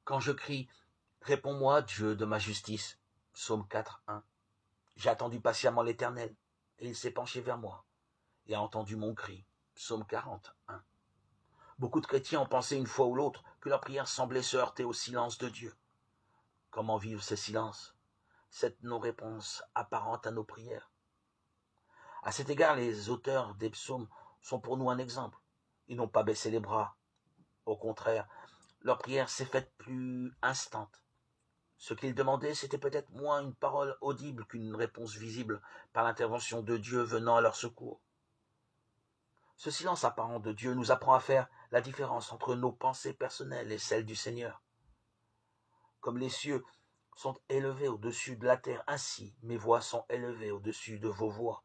Quand je crie, réponds-moi, Dieu de ma justice. Psaume 4, 1. J'ai attendu patiemment l'Éternel, et il s'est penché vers moi, et a entendu mon cri. Psaume 40, 1. Beaucoup de chrétiens ont pensé une fois ou l'autre que leur prière semblait se heurter au silence de Dieu. Comment vivre ce silence, cette non-réponse apparente à nos prières? À cet égard, les auteurs des psaumes sont pour nous un exemple. Ils n'ont pas baissé les bras. Au contraire, leur prière s'est faite plus instante. Ce qu'ils demandaient, c'était peut-être moins une parole audible qu'une réponse visible par l'intervention de Dieu venant à leur secours. Ce silence apparent de Dieu nous apprend à faire la différence entre nos pensées personnelles et celles du Seigneur. Comme les cieux sont élevés au-dessus de la terre, ainsi mes voix sont élevées au-dessus de vos voix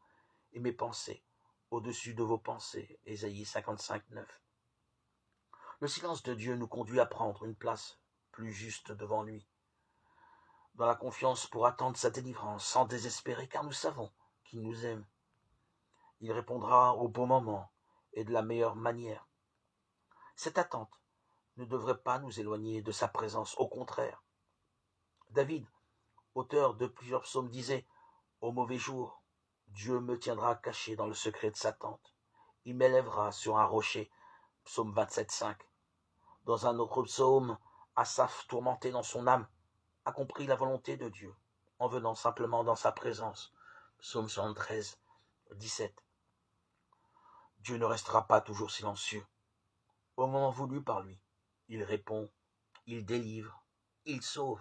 et mes pensées au-dessus de vos pensées. Ésaïe 55, 9. Le silence de Dieu nous conduit à prendre une place plus juste devant lui, dans la confiance pour attendre sa délivrance, sans désespérer, car nous savons qu'il nous aime. Il répondra au bon moment et de la meilleure manière. Cette attente ne devrait pas nous éloigner de sa présence, au contraire. David, auteur de plusieurs psaumes, disait « Au mauvais jour, Dieu me tiendra caché dans le secret de sa tente. Il m'élèvera sur un rocher. » Psaume 27, 5. Dans un autre psaume, Asaph, tourmenté dans son âme, a compris la volonté de Dieu en venant simplement dans sa présence. Psaume 73, 17. Dieu ne restera pas toujours silencieux. Au moment voulu par lui, il répond, il délivre, il sauve.